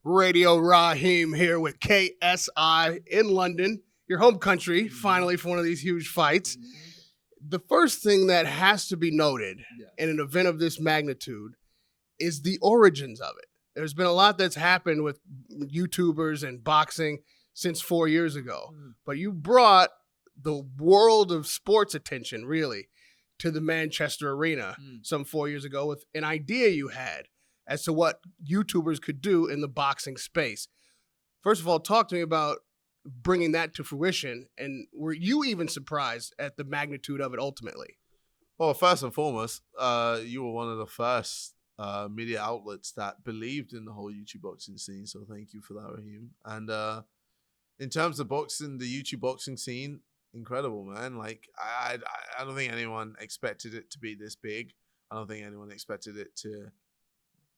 Radio Rahim here with KSI in London, your home country, finally for one of these huge fights. The first thing that has to be noted in an event of this magnitude is the origins of it. There's been a lot that's happened with YouTubers and boxing since 4 years ago, but you brought the world of sports attention, really, to the Manchester Arena some 4 years ago with an idea you had as to what YouTubers could do in the boxing space. First of all, talk to me about bringing that to fruition, and were you even surprised at the magnitude of it ultimately? Well, first and foremost, you were one of the first media outlets that believed in the whole YouTube boxing scene, so thank you for that, Rahim. And in terms of boxing, the YouTube boxing scene, incredible, man. Like, I don't think anyone expected it to be this big. I don't think anyone expected it to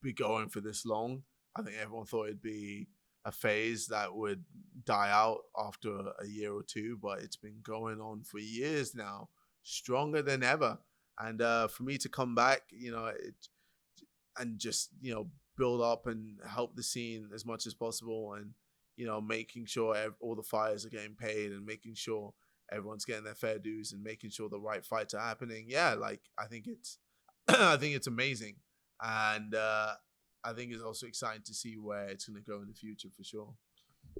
be going for this long. I think everyone thought it'd be a phase that would die out after a year or two, but it's been going on for years now, stronger than ever. And for me to come back, and just, build up and help the scene as much as possible, and, making sure all the fighters are getting paid and making sure everyone's getting their fair dues and making sure the right fights are happening. Yeah, like, I think it's amazing. And I think it's also exciting to see where it's going to go in the future for sure.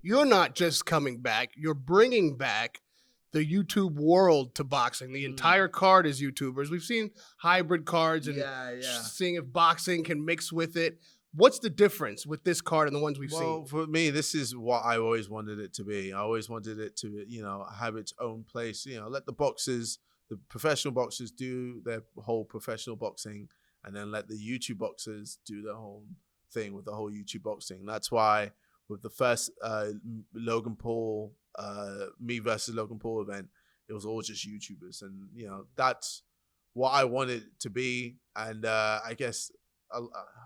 You're not just coming back, you're bringing back the YouTube world to boxing. The entire card is YouTubers. We've seen hybrid cards and seeing if boxing can mix with it. What's the difference with this card and the ones we've seen? Well, for me, this is what I always wanted it to be. I always wanted it to, have its own place. Let the professional boxers do their whole professional boxing, and then let the YouTube boxers do their whole thing with the whole YouTube boxing. That's why with the first Logan Paul, me versus Logan Paul event, it was all just YouTubers. And, that's what I wanted it to be. And I guess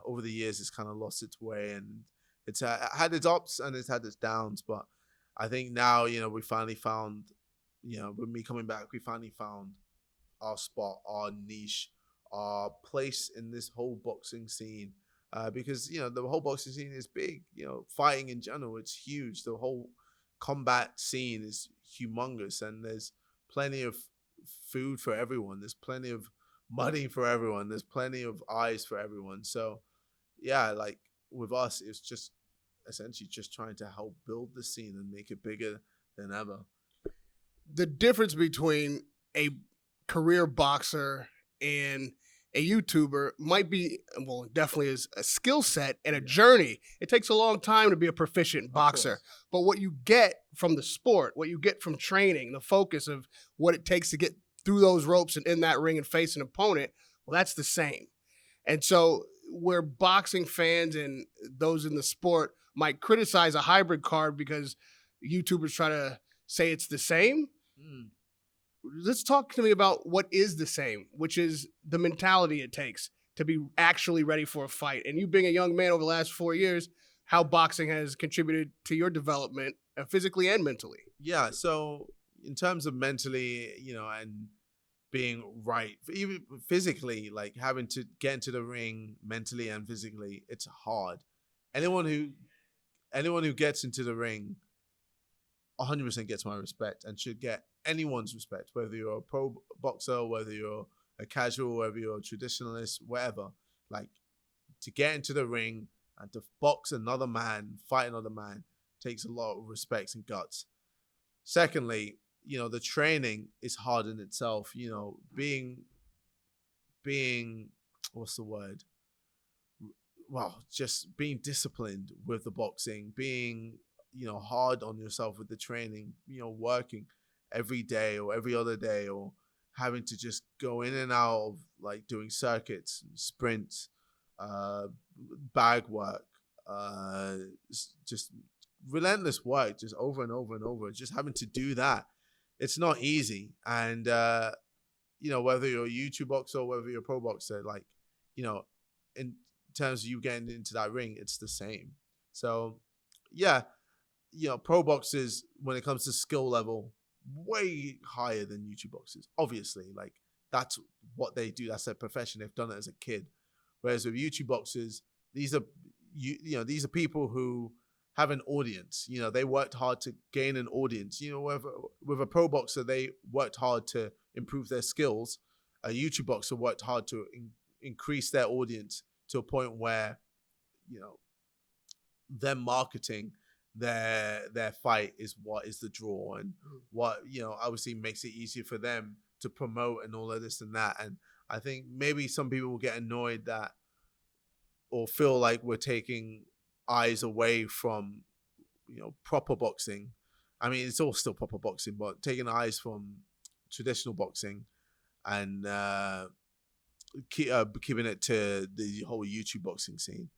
over the years, it's kind of lost its way. And it's had its ups and it's had its downs. But I think now, we finally found, with me coming back, we finally found our spot, our niche, our place in this whole boxing scene, because the whole boxing scene is big. Fighting in general, it's huge. The whole combat scene is humongous, and there's plenty of food for everyone. There's plenty of money for everyone. There's plenty of eyes for everyone. So yeah, like with us, it's just essentially just trying to help build the scene and make it bigger than ever. The difference between a career boxer and a YouTuber might be, well, definitely is a skill set and a journey. It takes a long time to be a proficient boxer. But what you get from the sport, what you get from training, the focus of what it takes to get through those ropes and in that ring and face an opponent, well, that's the same. And so where boxing fans and those in the sport might criticize a hybrid card because YouTubers try to say it's the same, let's talk to me about what is the same, which is the mentality it takes to be actually ready for a fight. And you being a young man over the last 4 years, how boxing has contributed to your development physically and mentally. Yeah, so in terms of mentally, and being right, even physically, like having to get into the ring mentally and physically, it's hard. Anyone who gets into the ring 100% gets my respect and should get anyone's respect, whether you're a pro boxer, whether you're a casual, whether you're a traditionalist, whatever. Like, to get into the ring and to box another man, fight another man, takes a lot of respect and guts. Secondly, the training is hard in itself. Being what's the word? Well, just being disciplined with the boxing, being hard on yourself with the training, working every day or every other day, or having to just go in and out of like doing circuits, sprints, bag work, just relentless work, just over and over and over, just having to do that. It's not easy. And, whether you're a YouTube boxer or whether you're a pro boxer, like, in terms of you getting into that ring, it's the same. So yeah, pro boxers, when it comes to skill level, way higher than YouTube boxers. Obviously, like, that's what they do. That's their profession. They've done it as a kid. Whereas with YouTube boxers, these are, these are people who have an audience. They worked hard to gain an audience. With a pro boxer, they worked hard to improve their skills. A YouTube boxer worked hard to increase their audience to a point where, them marketing their fight is what is the draw, and what obviously makes it easier for them to promote and all of this and that. And I think maybe some people will get annoyed that, or feel like we're taking eyes away from proper boxing. I mean, it's all still proper boxing, but taking eyes from traditional boxing and keeping it to the whole YouTube boxing scene.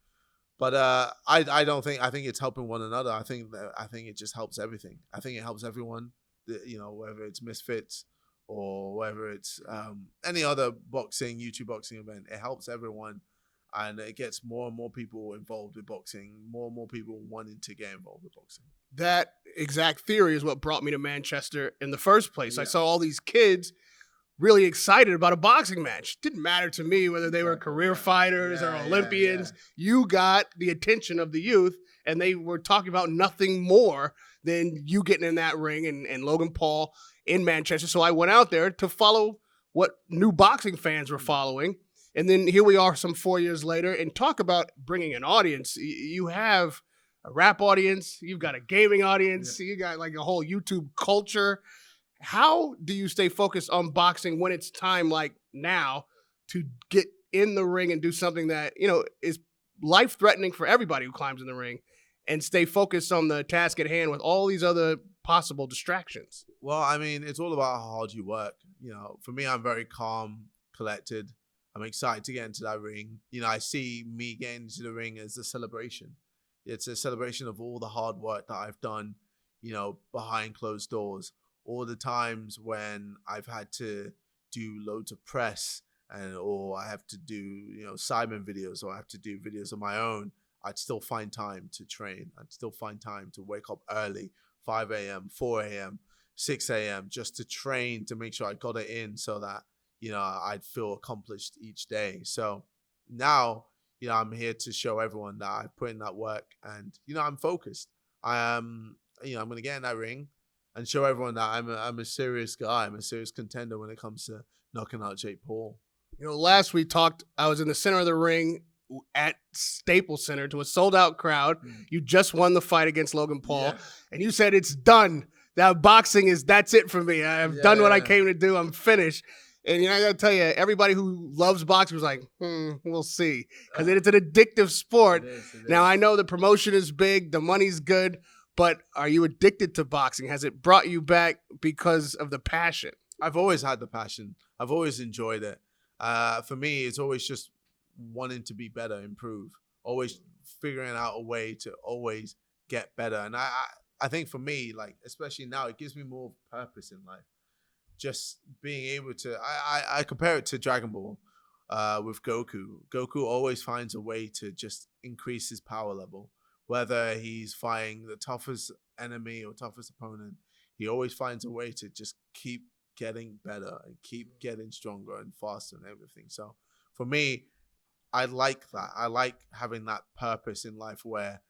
But I think it's helping one another. I think it just helps everything. I think it helps everyone, whether it's Misfits or whether it's any other YouTube boxing event. It helps everyone, and it gets more and more people involved with boxing, more and more people wanting to get involved with boxing. That exact theory is what brought me to Manchester in the first place. Yeah. I saw all these kids really excited about a boxing match. Didn't matter to me whether they were career fighters or Olympians. Yeah. You got the attention of the youth, and they were talking about nothing more than you getting in that ring and Logan Paul in Manchester. So I went out there to follow what new boxing fans were following. And then here we are some 4 years later, and talk about bringing an audience. You have a rap audience. You've got a gaming audience. Yeah. You got like a whole YouTube culture. How do you stay focused on boxing when it's time like now to get in the ring and do something that, is life-threatening for everybody who climbs in the ring, and stay focused on the task at hand with all these other possible distractions? Well, I mean, it's all about how hard you work. For me, I'm very calm, collected. I'm excited to get into that ring. I see me getting into the ring as a celebration. It's a celebration of all the hard work that I've done, behind closed doors. All the times when I've had to do loads of press or I have to do, Simon videos, or I have to do videos of my own, I'd still find time to train. I'd still find time to wake up early, 5 a.m., 4 a.m., 6 a.m., just to train, to make sure I got it in so that, I'd feel accomplished each day. So now, I'm here to show everyone that I've put in that work, and, I'm focused. I'm going to get in that ring and show everyone that I'm a serious guy. I'm a serious contender when it comes to knocking out Jake Paul. Last we talked, I was in the center of the ring at Staples Center to a sold-out crowd. You just won the fight against Logan Paul, and you said it's done. That boxing that's it for me. I've done what I came to do. I'm finished. And I got to tell you, everybody who loves boxing was like, we'll see. Because it's an addictive sport. It is. Now, I know the promotion is big, the money's good, but are you addicted to boxing? Has it brought you back because of the passion? I've always had the passion. I've always enjoyed it. For me, it's always just wanting to be better, improve, always figuring out a way to always get better. And I think for me, like, especially now, it gives me more purpose in life. Just being able to, I compare it to Dragon Ball with Goku. Goku always finds a way to just increase his power level. Whether he's fighting the toughest enemy or toughest opponent, he always finds a way to just keep getting better and keep getting stronger and faster and everything. So for me, I like that. I like having that purpose in life where,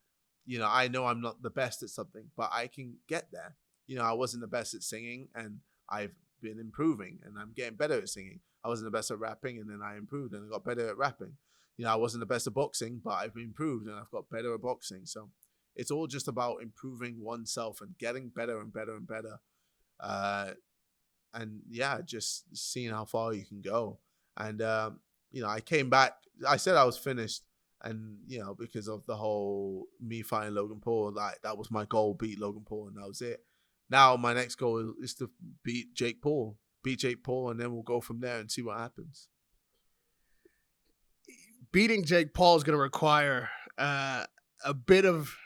I know I'm not the best at something, but I can get there. I wasn't the best at singing, and I've been improving, and I'm getting better at singing. I wasn't the best at rapping, and then I improved and I got better at rapping. I wasn't the best at boxing, but I've improved and I've got better at boxing. So it's all just about improving oneself and getting better and better and better. Just seeing how far you can go. And, I came back. I said I was finished. And, because of the whole me fighting Logan Paul, that was my goal, beat Logan Paul, and that was it. Now my next goal is to beat Jake Paul, and then we'll go from there and see what happens. Beating Jake Paul is going to require a bit of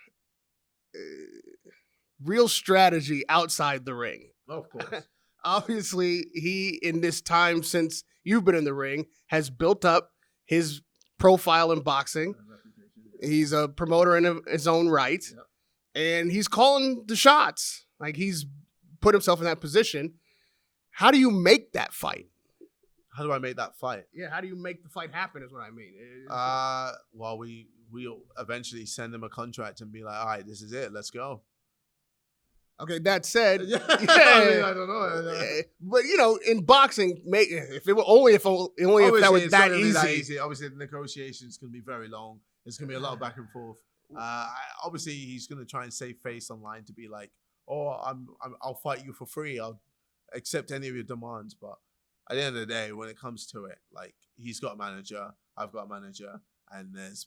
real strategy outside the ring. Of course. Obviously, he, in this time since you've been in the ring, has built up his profile in boxing. He's a promoter in his own right. Yep. And he's calling the shots. Like, he's put himself in that position. How do you make that fight? How do I make that fight? Yeah, how do you make the fight happen is what I mean. Well, we we'll eventually send him a contract and be like, all right, this is it. Let's go. Okay, that said, Yeah. I don't know. But in boxing, if it were only if that was it's that not gonna easy. be that easy. Obviously, the negotiations can be very long. There's gonna be a lot of back and forth. Obviously, he's gonna try and save face online to be like, "Oh, I'll fight you for free. I'll accept any of your demands." But at the end of the day, when it comes to it, like he's got a manager, I've got a manager, and there's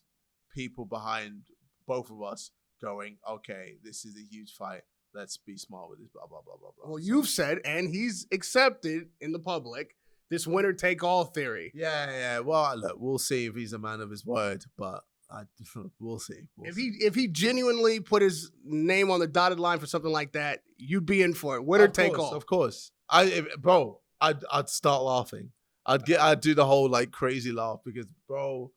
people behind both of us going, "Okay, this is a huge fight. Let's be smart with this, blah, blah, blah, blah, blah." Well, you've said, and he's accepted in the public, this winner-take-all theory. Yeah. Well, look, we'll see if he's a man of his word, but we'll see. If he genuinely put his name on the dotted line for something like that, you'd be in for it. Winner-take-all. Of course. I'd start laughing. I'd do the whole like crazy laugh because, bro,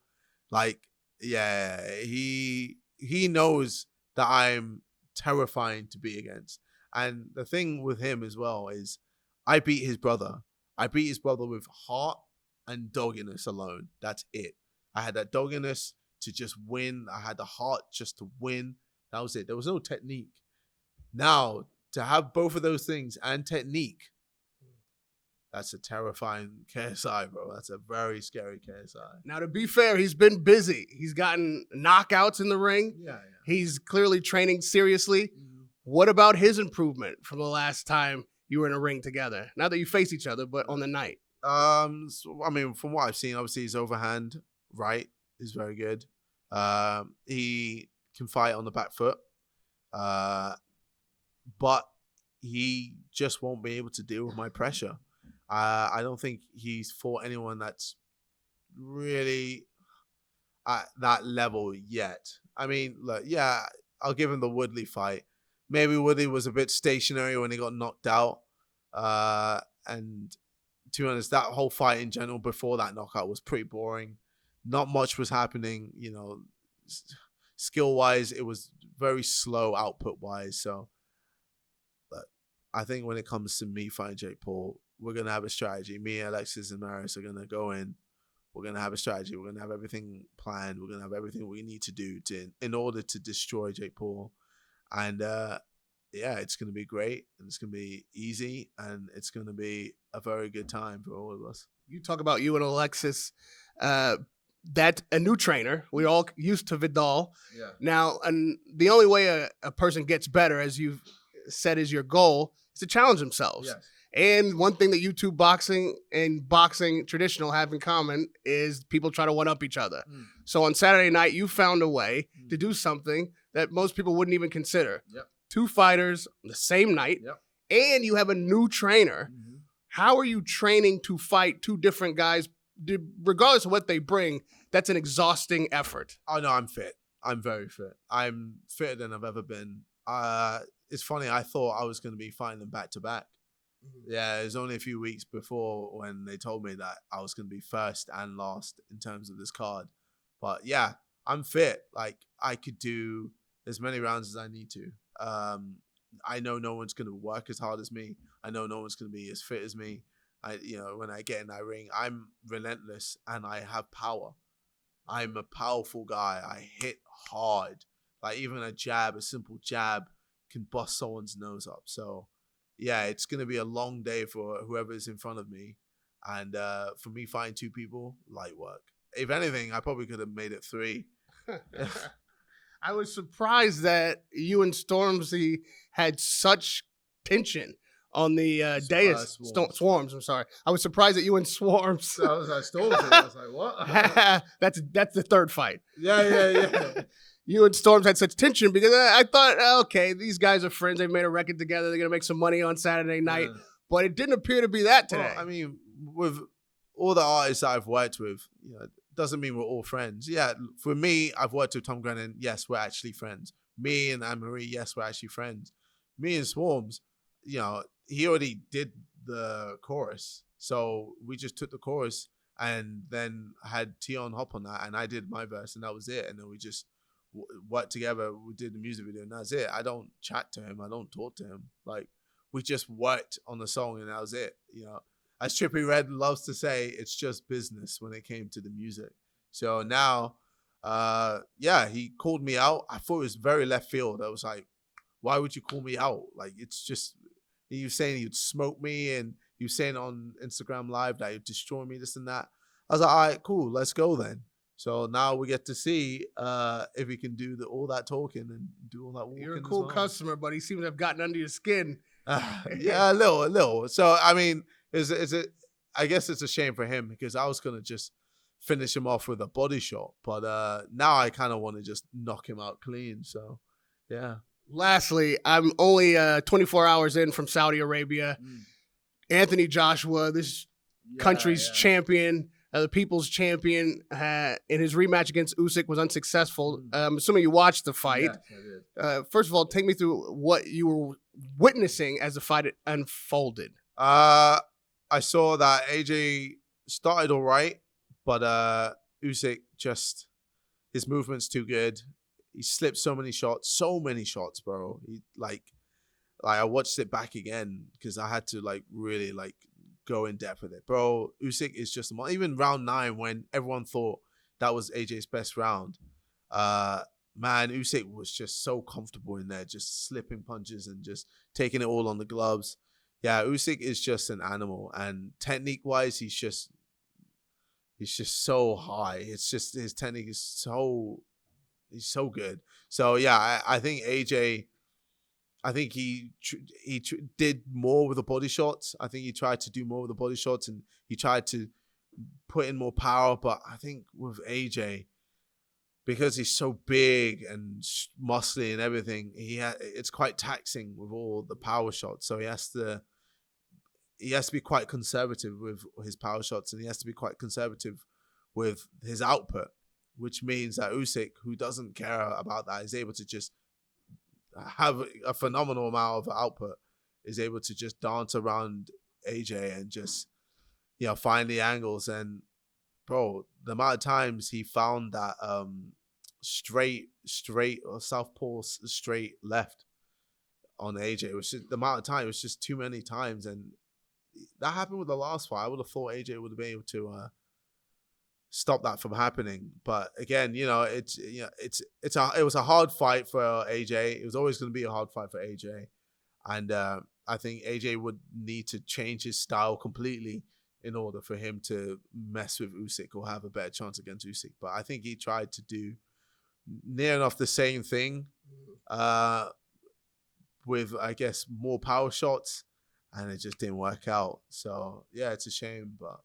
like, yeah, he knows that I'm terrifying to be against. And the thing with him as well is I beat his brother. I beat his brother with heart and dogginess alone. That's it. I had that dogginess to just win. I had the heart just to win. That was it. There was no technique. Now, to have both of those things and technique, that's a terrifying KSI, bro. That's a very scary KSI. Now, to be fair, he's been busy. He's gotten knockouts in the ring. Yeah. He's clearly training seriously. Mm-hmm. What about his improvement from the last time you were in a ring together? Not that you face each other, but on the night. So, I mean, from what I've seen, obviously his overhand right is very good. He can fight on the back foot. But he just won't be able to deal with my pressure. I don't think he's fought anyone that's really at that level yet. I mean, look, yeah, I'll give him the Woodley fight. Maybe Woodley was a bit stationary when he got knocked out. And to be honest, that whole fight in general before that knockout was pretty boring. Not much was happening, skill-wise. It was very slow output-wise. So I think when it comes to me fighting Jake Paul, we're going to have a strategy. Me, Alexis, and Maris are going to go in. We're going to have a strategy. We're going to have everything planned. We're going to have everything we need to do in order to destroy Jake Paul. And, it's going to be great. And it's going to be easy. And it's going to be a very good time for all of us. You talk about you and Alexis. That's a new trainer. We're all used to Vidal. Yeah. Now, and the only way a person gets better, as you've said is your goal, is to challenge themselves. Yes. And one thing that YouTube boxing and boxing traditional have in common is people try to one-up each other. Mm. So on Saturday night, you found a way to do something that most people wouldn't even consider. Yep. 2 fighters on the same night, yep. And you have a new trainer. Mm-hmm. How are you training to fight 2 different guys? Regardless of what they bring, that's an exhausting effort. Oh, no, I'm fit. I'm very fit. I'm fitter than I've ever been. It's funny, I thought I was going to be fighting them back-to-back. Mm-hmm. Yeah, it was only a few weeks before when they told me that I was going to be first and last in terms of this card. But yeah, I'm fit. Like, I could do as many rounds as I need to. I know no one's going to work as hard as me. I know no one's going to be as fit as me. When I get in that ring, I'm relentless and I have power. I'm a powerful guy. I hit hard. Like, even a simple jab can bust someone's nose up. So yeah, it's going to be a long day for whoever's in front of me. And for me fighting 2 people, light work. If anything, I probably could have made it 3. I was surprised that you and Stormzy had such tension on the dais. Swarms, I'm sorry. I was surprised that you and Swarms. I was like, Stormzy. I was like, what? That's the 3rd fight. Yeah. You and Storms had such tension because I thought, okay, these guys are friends. They've made a record together. They're going to make some money on Saturday night. Yeah. But it didn't appear to be that today. Well, I mean, with all the artists that I've worked with, doesn't mean we're all friends. Yeah, for me, I've worked with Tom Grennan. Yes, we're actually friends. Me and Anne-Marie, yes, we're actually friends. Me and Swarms, he already did the chorus. So we just took the chorus and then had Tion hop on that. And I did my verse and that was it. And then we just worked together. We did the music video and that's it. I don't chat to him. I don't talk to him. Like, we just worked on the song and that was it. As Trippie Redd loves to say, it's just business when it came to the music. So now Yeah, he called me out. I thought it was very left field. I was like, why would you call me out? Like, it's just, he was saying he'd smoke me, and he was saying on Instagram Live that he'd destroy me, this and that. I was like, all right, cool, let's go then. So now we get to see if he can do all that talking and do all that walking. You're a cool customer, but he seems to have gotten under your skin. Yeah, a little. So, I mean, I guess it's a shame for him, because I was going to just finish him off with a body shot. But now I kind of want to just knock him out clean. So, yeah. Lastly, I'm only 24 hours in from Saudi Arabia. Anthony Joshua, this country's champion, the people's champion, in his rematch against Usyk was unsuccessful. I'm assuming you watched the fight. Yes, I did. First of all, take me through what you were witnessing as the fight unfolded. I saw that AJ started all right, but Usyk just, his movement's too good. He slipped so many shots, bro. He like I watched it back again because I had to really go in depth with it, bro. Usyk is just even round 9 when everyone thought that was AJ's best round. Man, Usyk was just so comfortable in there, just slipping punches and just taking it all on the gloves. Yeah, Usyk is just an animal, and technique-wise, he's just so high. It's just his technique is he's so good. So yeah, I think AJ, I think he did more with the body shots. I think he tried to do more with the body shots, and he tried to put in more power. But I think with AJ, because he's so big and muscly and everything, it's quite taxing with all the power shots. So he has to be quite conservative with his power shots, and he has to be quite conservative with his output, which means that Usyk, who doesn't care about that, is able to just have a phenomenal amount of output, is able to just dance around AJ and just, find the angles. And bro, the amount of times he found that straight or southpaw straight left on AJ, it was just the amount of time, it was just too many times. And that happened with the last fight. I would have thought AJ would have been able to stop that from happening. But again, it was a hard fight for AJ. It was always going to be a hard fight for AJ. And I think AJ would need to change his style completely in order for him to mess with Usyk or have a better chance against Usyk. But I think he tried to do near enough the same thing with, I guess, more power shots, and it just didn't work out. So, yeah, it's a shame, but,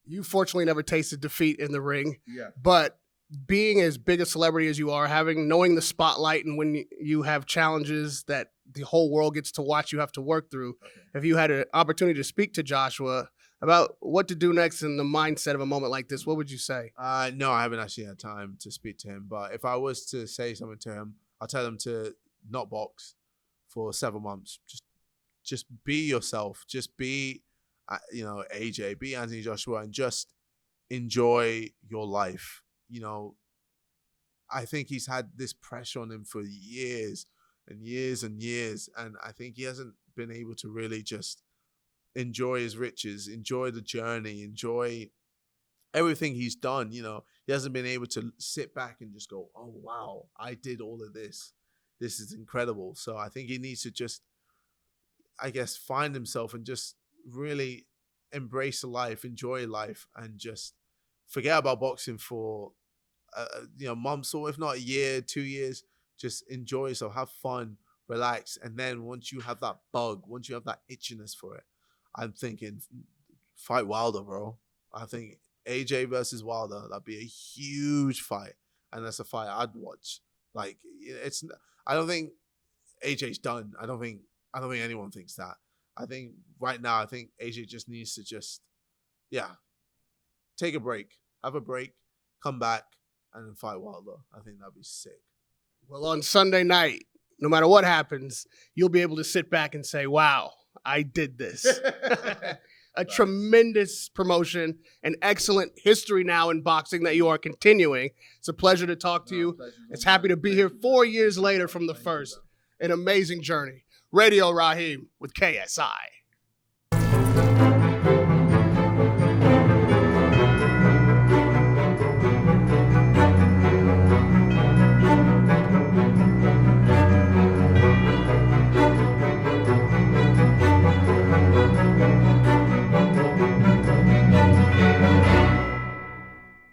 You fortunately never tasted defeat in the ring. Yeah. But being as big a celebrity as you are, knowing the spotlight, and when you have challenges that the whole world gets to watch, you have to work through. Okay. If you had an opportunity to speak to Joshua about what to do next in the mindset of a moment like this, what would you say? No, I haven't actually had time to speak to him. But if I was to say something to him, I'll tell him to not box for 7 months. Just be yourself. Just be, AJ, be Anthony Joshua, and just enjoy your life. I think he's had this pressure on him for years and years and years. And I think he hasn't been able to really just enjoy his riches, enjoy the journey, enjoy everything he's done. He hasn't been able to sit back and just go, oh, wow, I did all of this. This is incredible. So I think he needs to just, I guess, find himself and just really embrace life, enjoy life, and just forget about boxing for, months, or if not a year, 2 years. Just enjoy yourself, have fun, relax. And then once you have that bug, once you have that itchiness for it, I'm thinking fight Wilder, bro. I think AJ versus Wilder, that'd be a huge fight. And that's a fight I'd watch. I don't think AJ's done. I don't think anyone thinks that. I think right now, AJ just needs to take a break, have a break, come back, and then fight Wilder. I think that'd be sick. Well, on Sunday night, no matter what happens, you'll be able to sit back and say, wow, I did this. A tremendous promotion, an excellent history now in boxing that you are continuing. It's a pleasure to talk to you. It's happy to be here 4 years later from the first. An amazing journey. Radio Rahim with KSI.